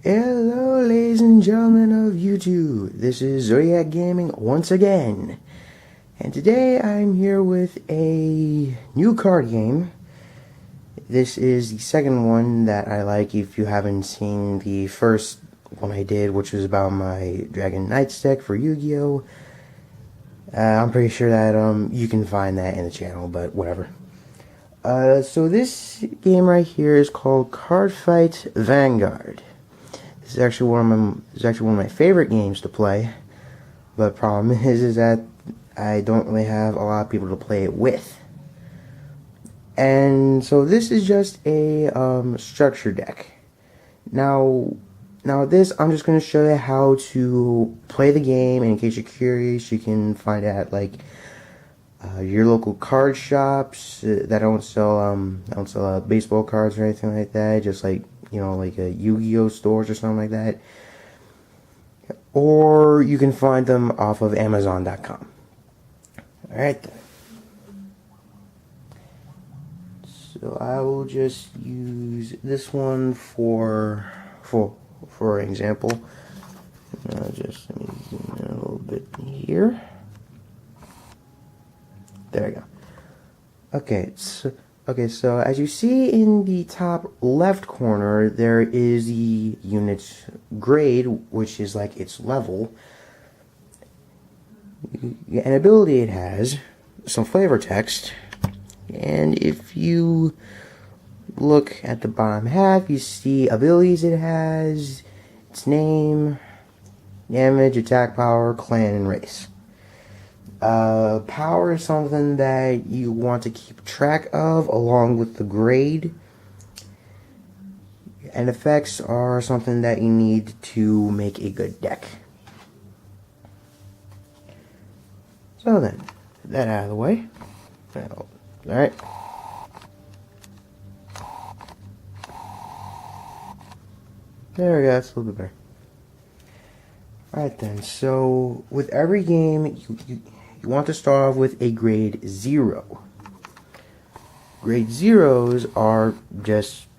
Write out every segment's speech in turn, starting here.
Hello, ladies and gentlemen of YouTube. This is Zodiac Gaming once again. And today I'm here with a new card game. This is the second one that I like. If you haven't seen the first one I did, which was about my Dragon Knights deck for Yu-Gi-Oh! I'm pretty sure that you can find that in the channel, but whatever. So this game right here is called CARDFIGHT Vanguard. This is actually one of my favorite games to play. But the problem is that I don't really have a lot of people to play it with. And so this is just a structure deck. Now this, I'm just going to show you how to play the game. And in case you're curious, you can find it at like your local card shops that don't sell baseball cards or anything like that. Just like, you know, like a Yu-Gi-Oh stores or something like that. Or you can find them off of Amazon.com. Alright then. So I will just use this one for example. Just let me zoom in a little bit here. There we go. Okay, so as you see in the top left corner, there is the unit's grade, which is like its level, an ability it has, some flavor text, and if you look at the bottom half, you see abilities it has, its name, damage, attack power, clan, and race. Power is something that you want to keep track of along with the grade, and effects are something that you need to make a good deck. So then, that out of the way. Alright. There we go, that's a little bit better. Alright then, so with every game, you want to start off with a grade 0. Grade 0s are just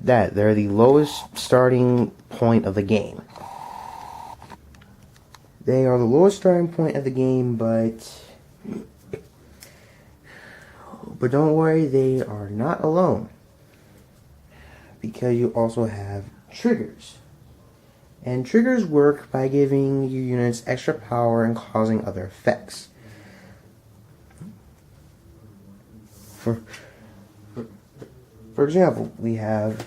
that. They're the lowest starting point of the game. They are the lowest starting point of the game, but don't worry, they are not alone. Because you also have triggers. And triggers work by giving your units extra power and causing other effects. For example, we have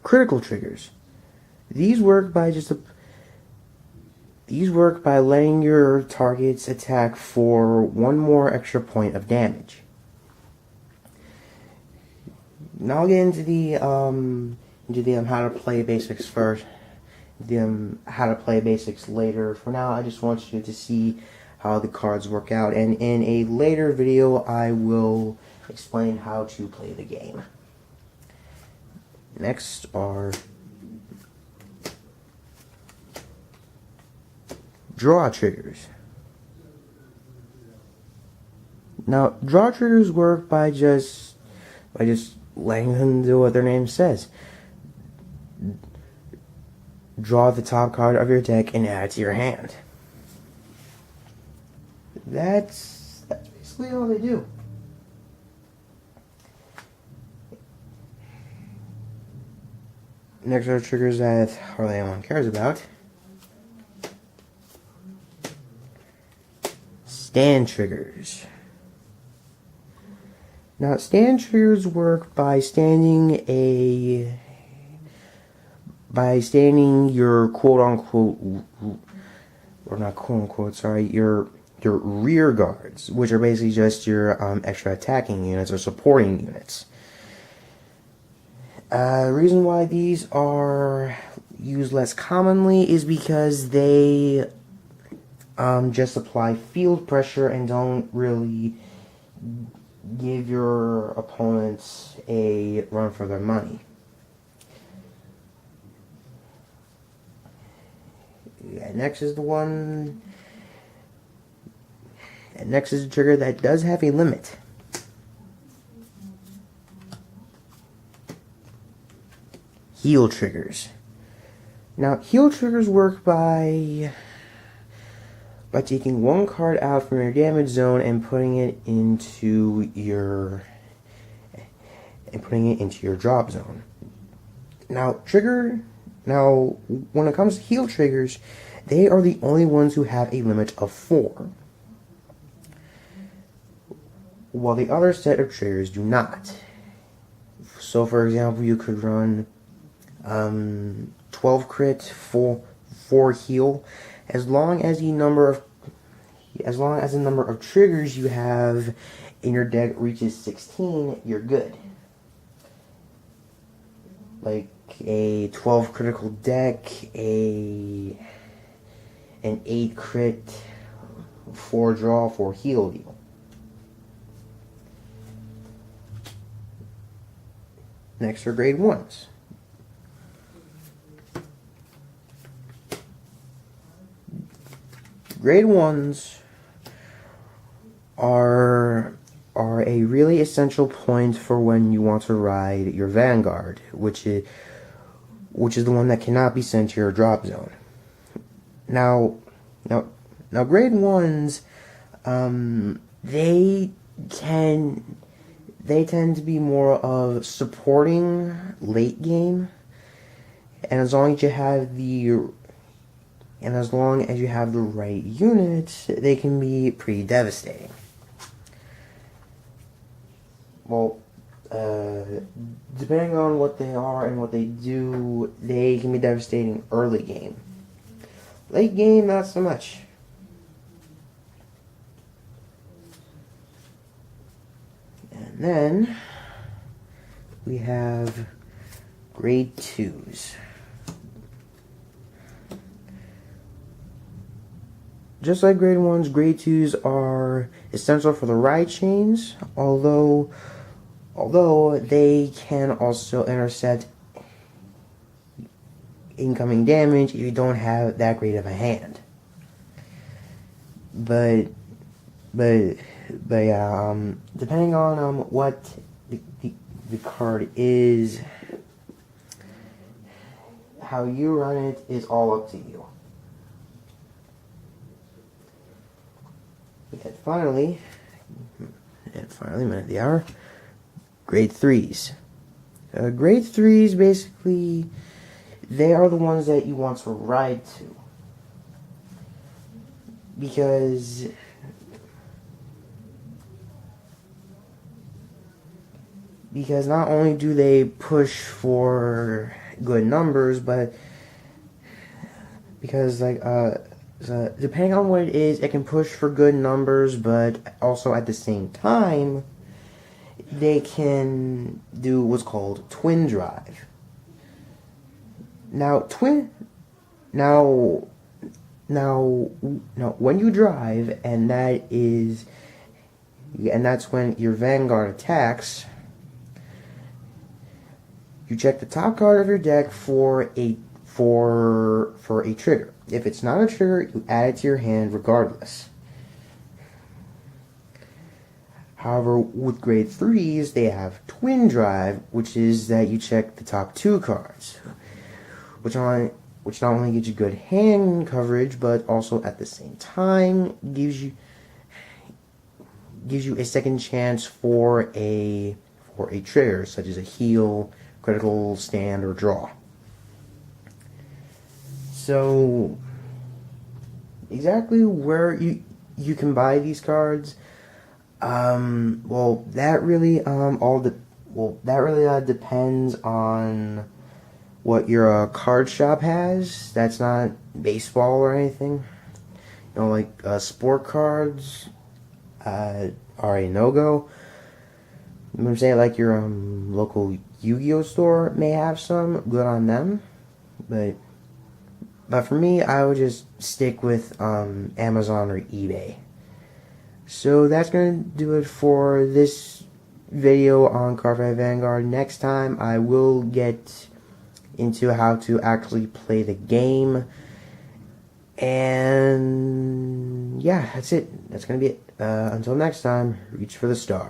critical triggers. These work by letting your targets attack for one more extra point of damage. Now I'll get into the how to play basics first. How to play basics later. For now, I just want you to see how the cards work out, and in a later video, I will explain how to play the game. Next are draw triggers. Now, draw triggers work by just letting them do what their name says. Draw the top card of your deck and add it to your hand. That's basically all they do. Next are triggers that hardly anyone cares about. Stand triggers. Now, stand triggers work by standing your quote-unquote, or not quote-unquote, sorry, your rear guards, which are basically just your extra attacking units or supporting units. The reason why these are used less commonly is because they just apply field pressure and don't really give your opponents a run for their money. Yeah, next is the trigger that does have a limit. heal triggers. Now, heal triggers work by taking one card out from your damage zone and putting it into your drop zone. Now, when it comes to heal triggers, they are the only ones who have a limit of 4, while the other set of triggers do not. So, for example, you could run 12 crit, 4 heal, as long as the number of triggers you have in your deck reaches 16, you're good. Like a 12 critical deck, an 8 crit, 4 draw, 4 heal deal. Next are grade 1s. Grade 1s are a really essential point for when you want to ride your Vanguard, which is the one that cannot be sent to your drop zone. Now grade 1s, they tend to be more of supporting late game, and as long as you have the right units, they can be pretty devastating. Well, depending on what they are and what they do, they can be devastating early game. Late game, not so much. And then we have grade 2s. Just like grade 1s, grade 2s are essential for the ride chains, although they can also intercept incoming damage if you don't have that great of a hand. But depending on what the card is, how you run it is all up to you. And finally, minute of the hour, grade 3s. Grade 3s, basically, they are the ones that you want to ride to. Because not only do they push for good numbers, but because so depending on what it is, it can push for good numbers, but also at the same time, they can do what's called twin drive. Now, when you drive, and that's when your Vanguard attacks, you check the top card of your deck for a trigger. If it's not a trigger, you add it to your hand regardless. However, with grade 3s, they have twin drive, which is that you check the top 2 cards, which not only gives you good hand coverage, but also at the same time gives you a second chance for a trigger, such as a heal, critical, stand, or draw. So, exactly where you can buy these cards, that really depends on what your card shop has. That's not baseball or anything. Like sport cards are a no-go. I'm saying, like, your local Yu-Gi-Oh store may have some. Good on them, but for me, I would just stick with Amazon or eBay. So that's going to do it for this video on CARDFIGHT Vanguard. Next time, I will get into how to actually play the game. And yeah, that's it. That's going to be it. Until next time, reach for the star.